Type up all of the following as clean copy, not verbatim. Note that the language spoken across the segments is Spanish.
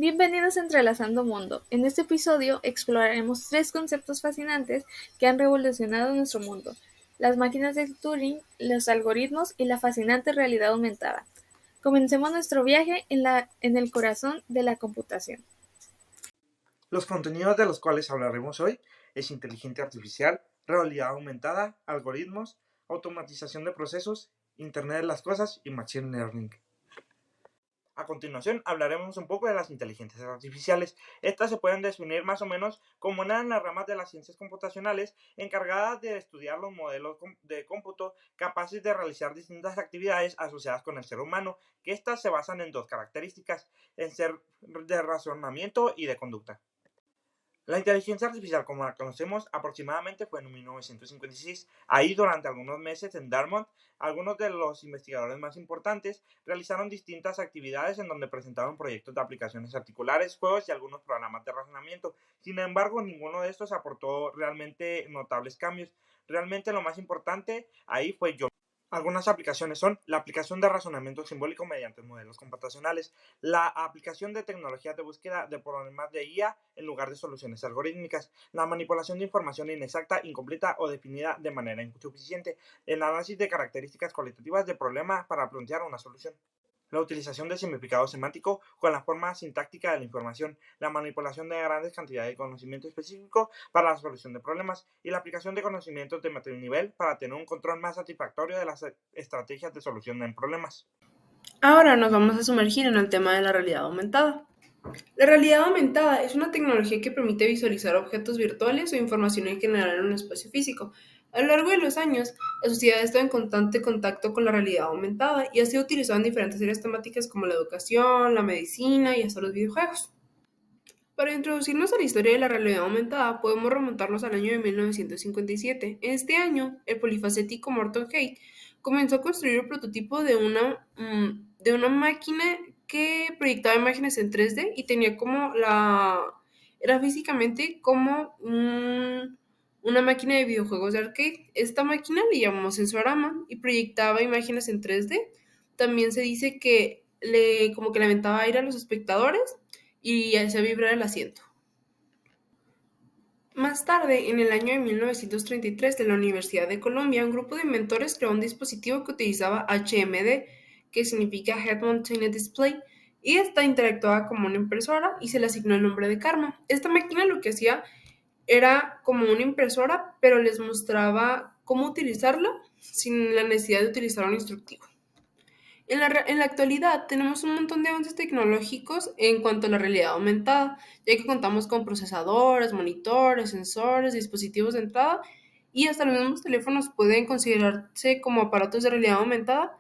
Bienvenidos a Entrelazando Mundo. En este episodio exploraremos tres conceptos fascinantes que han revolucionado nuestro mundo: las máquinas de Turing, los algoritmos y la fascinante realidad aumentada. Comencemos nuestro viaje en el corazón de la computación. Los contenidos de los cuales hablaremos hoy es inteligencia artificial, realidad aumentada, algoritmos, automatización de procesos, Internet de las cosas y Machine Learning. A continuación hablaremos un poco de las inteligencias artificiales. Estas se pueden definir más o menos como una de las ramas de las ciencias computacionales encargadas de estudiar los modelos de cómputo capaces de realizar distintas actividades asociadas con el ser humano, que estas se basan en dos características: en ser de razonamiento y de conducta. La inteligencia artificial, como la conocemos, aproximadamente fue en 1956. Ahí, durante algunos meses en Dartmouth, algunos de los investigadores más importantes realizaron distintas actividades en donde presentaron proyectos de aplicaciones articulares, juegos y algunos programas de razonamiento. Sin embargo, ninguno de estos aportó realmente notables cambios. Realmente lo más importante ahí fue John. Algunas aplicaciones son la aplicación de razonamiento simbólico mediante modelos computacionales, la aplicación de tecnologías de búsqueda de problemas de IA en lugar de soluciones algorítmicas, la manipulación de información inexacta, incompleta o definida de manera insuficiente, el análisis de características cualitativas de problemas para plantear una solución, la utilización de significado semántico con la forma sintáctica de la información, la manipulación de grandes cantidades de conocimiento específico para la solución de problemas y la aplicación de conocimientos de nivel para tener un control más satisfactorio de las estrategias de solución de problemas. Ahora nos vamos a sumergir en el tema de la realidad aumentada. La realidad aumentada es una tecnología que permite visualizar objetos virtuales o información en general en un espacio físico. A lo largo de los años, la sociedad ha estado en constante contacto con la realidad aumentada y ha sido utilizada en diferentes áreas temáticas como la educación, la medicina y hasta los videojuegos. Para introducirnos a la historia de la realidad aumentada, podemos remontarnos al año de 1957. En este año, el polifacético Morton Hay comenzó a construir el prototipo de una máquina que proyectaba imágenes en 3D y tenía era físicamente como una máquina de videojuegos de arcade. Esta máquina le llamamos Sensorama y proyectaba imágenes en 3D. También se dice que como que le aventaba aire a los espectadores y hacía vibrar el asiento. Más tarde, en el año de 1933, de la Universidad de Columbia, un grupo de inventores creó un dispositivo que utilizaba HMD, que significa Head Mounted Display, y esta interactuaba como una impresora y se le asignó el nombre de Karma. Esta máquina lo que hacía era como una impresora, pero les mostraba cómo utilizarla sin la necesidad de utilizar un instructivo. En la actualidad tenemos un montón de avances tecnológicos en cuanto a la realidad aumentada, ya que contamos con procesadores, monitores, sensores, dispositivos de entrada y hasta los mismos teléfonos pueden considerarse como aparatos de realidad aumentada,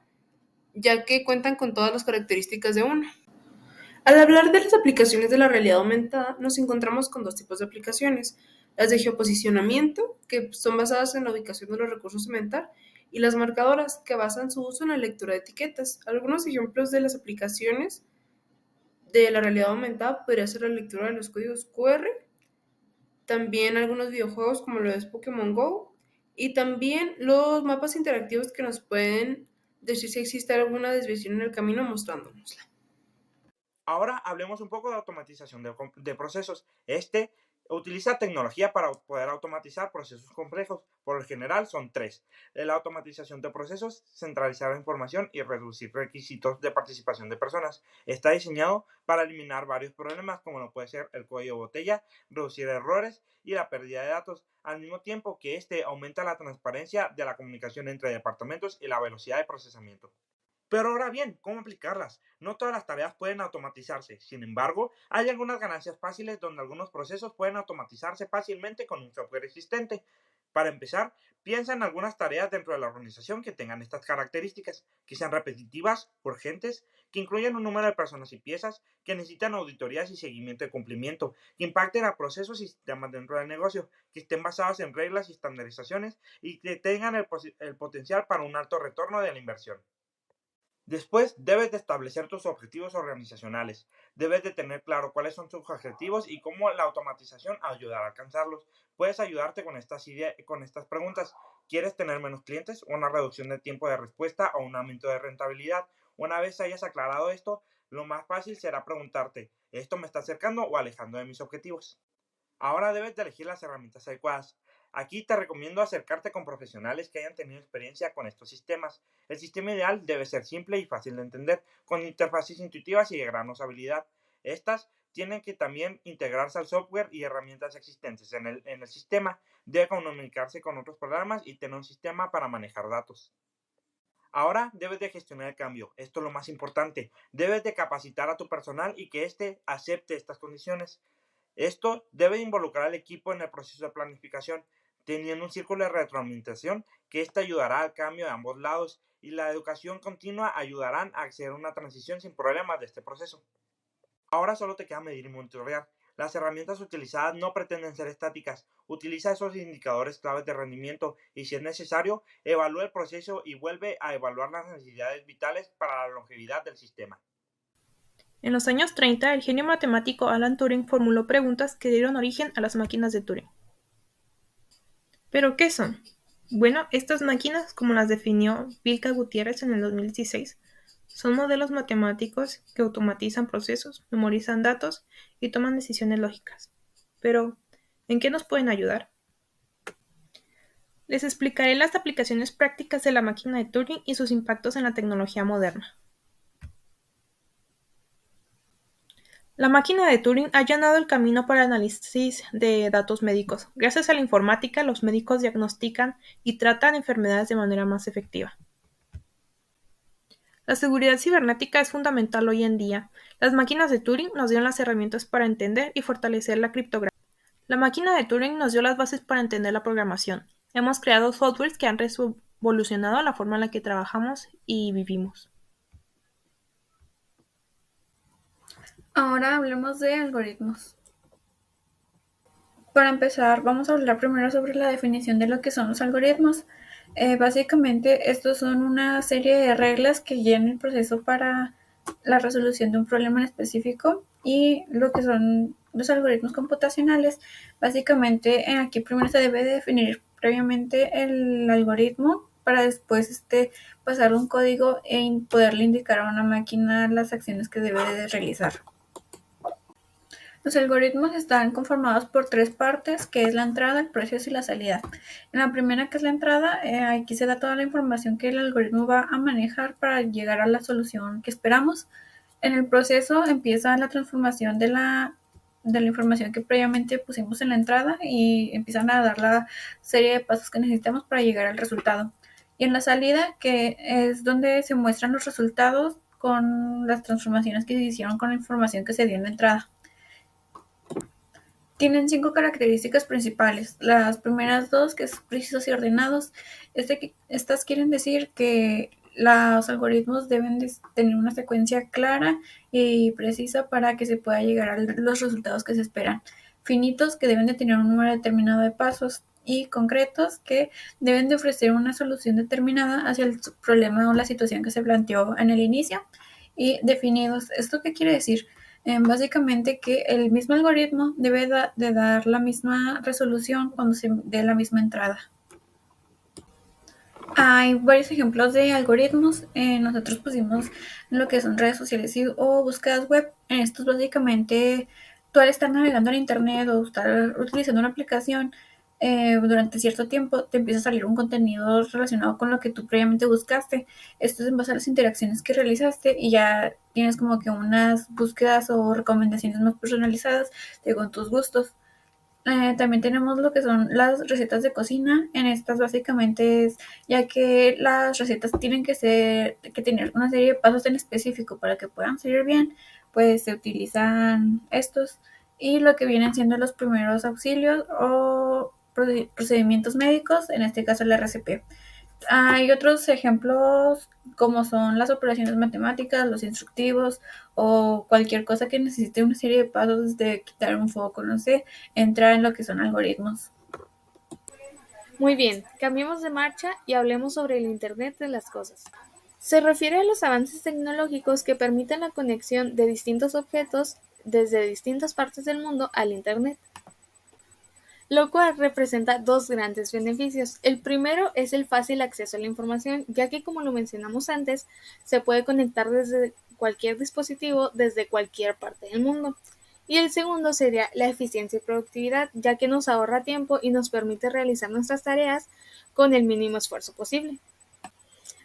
ya que cuentan con todas las características de uno. Al hablar de las aplicaciones de la realidad aumentada, nos encontramos con dos tipos de aplicaciones: las de geoposicionamiento, que son basadas en la ubicación de los recursos a inventar, y las marcadoras, que basan su uso en la lectura de etiquetas. Algunos ejemplos de las aplicaciones de la realidad aumentada podría ser la lectura de los códigos QR, también algunos videojuegos como lo es Pokémon Go, y también los mapas interactivos que nos pueden decir si existe alguna desviación en el camino mostrándonosla. Ahora hablemos un poco de automatización de procesos. Este utiliza tecnología para poder automatizar procesos complejos. Por lo general son tres: la automatización de procesos, centralizar la información y reducir requisitos de participación de personas. Está diseñado para eliminar varios problemas como lo puede ser el cuello de botella, reducir errores y la pérdida de datos, al mismo tiempo que este aumenta la transparencia de la comunicación entre departamentos y la velocidad de procesamiento. Pero ahora bien, ¿cómo aplicarlas? No todas las tareas pueden automatizarse. Sin embargo, hay algunas ganancias fáciles donde algunos procesos pueden automatizarse fácilmente con un software existente. Para empezar, piensa en algunas tareas dentro de la organización que tengan estas características, que sean repetitivas, urgentes, que incluyan un número de personas y piezas, que necesitan auditorías y seguimiento de cumplimiento, que impacten a procesos y sistemas dentro del negocio, que estén basadas en reglas y estandarizaciones y que tengan el potencial para un alto retorno de la inversión. Después, debes de establecer tus objetivos organizacionales. Debes de tener claro cuáles son tus objetivos y cómo la automatización ayudará a alcanzarlos. Puedes ayudarte con estas preguntas. ¿Quieres tener menos clientes, una reducción de tiempo de respuesta o un aumento de rentabilidad? Una vez hayas aclarado esto, Lo más fácil será preguntarte, ¿esto me está acercando o alejando de mis objetivos? Ahora debes de elegir las herramientas adecuadas. Aquí te recomiendo acercarte con profesionales que hayan tenido experiencia con estos sistemas. El sistema ideal debe ser simple y fácil de entender, con interfaces intuitivas y de gran usabilidad. Estas tienen que también integrarse al software y herramientas existentes en el sistema. Debe comunicarse con otros programas y tener un sistema para manejar datos. Ahora debes de gestionar el cambio. Esto es lo más importante. Debes de capacitar a tu personal y que éste acepte estas condiciones. Esto debe involucrar al equipo en el proceso de planificación, teniendo un círculo de retroalimentación que éste ayudará al cambio de ambos lados y la educación continua ayudarán a acceder a una transición sin problemas de este proceso. Ahora solo te queda medir y monitorear. Las herramientas utilizadas no pretenden ser estáticas. Utiliza esos indicadores claves de rendimiento y, si es necesario, evalúa el proceso y vuelve a evaluar las necesidades vitales para la longevidad del sistema. En los años 30, el genio matemático Alan Turing formuló preguntas que dieron origen a las máquinas de Turing. ¿Pero qué son? Bueno, estas máquinas, como las definió Vilca Gutiérrez en el 2016, son modelos matemáticos que automatizan procesos, memorizan datos y toman decisiones lógicas. Pero, ¿en qué nos pueden ayudar? Les explicaré las aplicaciones prácticas de la máquina de Turing y sus impactos en la tecnología moderna. La máquina de Turing ha allanado el camino para el análisis de datos médicos. Gracias a la informática, los médicos diagnostican y tratan enfermedades de manera más efectiva. La seguridad cibernética es fundamental hoy en día. Las máquinas de Turing nos dieron las herramientas para entender y fortalecer la criptografía. La máquina de Turing nos dio las bases para entender la programación. Hemos creado softwares que han revolucionado la forma en la que trabajamos y vivimos. Ahora hablemos de algoritmos. Para empezar, vamos a hablar primero sobre la definición de lo que son los algoritmos. Básicamente, estos son una serie de reglas que guían el proceso para la resolución de un problema en específico, y lo que son los algoritmos computacionales. Básicamente, aquí primero se debe de definir previamente el algoritmo para después pasar un código e poderle indicar a una máquina las acciones que debe de realizar. Los algoritmos están conformados por tres partes, que es la entrada, el proceso y la salida. En la primera, que es la entrada, aquí se da toda la información que el algoritmo va a manejar para llegar a la solución que esperamos. En el proceso empieza la transformación de la información que previamente pusimos en la entrada y empiezan a dar la serie de pasos que necesitamos para llegar al resultado. Y en la salida, que es donde se muestran los resultados con las transformaciones que se hicieron con la información que se dio en la entrada. Tienen 5 características principales. Las primeras dos, que es precisos y ordenados, estas quieren decir que los algoritmos deben de tener una secuencia clara y precisa para que se pueda llegar a los resultados que se esperan. Finitos, que deben de tener un número determinado de pasos, y concretos, que deben de ofrecer una solución determinada hacia el problema o la situación que se planteó en el inicio. Y definidos, ¿esto qué quiere decir? Básicamente que el mismo algoritmo debe de dar la misma resolución cuando se dé la misma entrada. Hay varios ejemplos de algoritmos. Nosotros pusimos lo que son redes sociales o búsquedas web. En estos, básicamente, tú, al estar navegando en internet o estar utilizando una aplicación durante cierto tiempo, te empieza a salir un contenido relacionado con lo que tú previamente buscaste. Esto es en base a las interacciones que realizaste y ya tienes como que unas búsquedas o recomendaciones más personalizadas según tus gustos. También tenemos lo que son las recetas de cocina. En estas, básicamente, es ya que las recetas tienen que tener una serie de pasos en específico para que puedan salir bien, pues se utilizan estos. Y lo que vienen siendo los primeros auxilios o procedimientos médicos, en este caso el RCP. Hay otros ejemplos como son las operaciones matemáticas, los instructivos o cualquier cosa que necesite una serie de pasos de quitar un foco, no sé, entrar en lo que son algoritmos. Muy bien, cambiemos de marcha y hablemos sobre el Internet de las cosas. Se refiere a los avances tecnológicos que permiten la conexión de distintos objetos desde distintas partes del mundo al Internet. lo cual representa dos grandes beneficios. El primero es el fácil acceso a la información, ya que como lo mencionamos antes, se puede conectar desde cualquier dispositivo desde cualquier parte del mundo. Y el segundo sería la eficiencia y productividad, ya que nos ahorra tiempo y nos permite realizar nuestras tareas con el mínimo esfuerzo posible.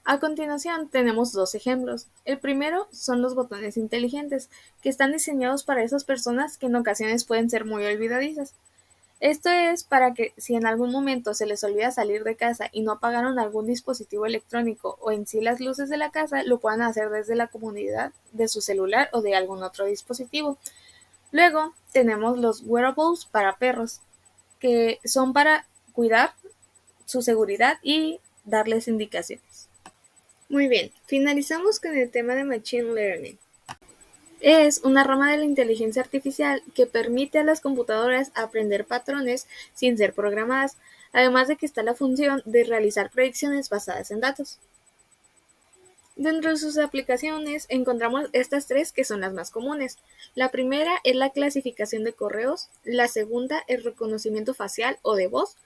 A continuación tenemos dos ejemplos. El primero son los botones inteligentes, que están diseñados para esas personas que en ocasiones pueden ser muy olvidadizas. Esto es para que si en algún momento se les olvida salir de casa y no apagaron algún dispositivo electrónico o en sí las luces de la casa, lo puedan hacer desde la comodidad de su celular o de algún otro dispositivo. Luego tenemos los wearables para perros, que son para cuidar su seguridad y darles indicaciones. Muy bien, finalizamos con el tema de Machine Learning. Es una rama de la inteligencia artificial que permite a las computadoras aprender patrones sin ser programadas, además de que está la función de realizar predicciones basadas en datos. Dentro de sus aplicaciones encontramos estas tres que son las más comunes. La primera es la clasificación de correos, la segunda el reconocimiento facial o de voz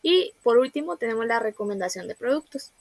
y por último tenemos la recomendación de productos.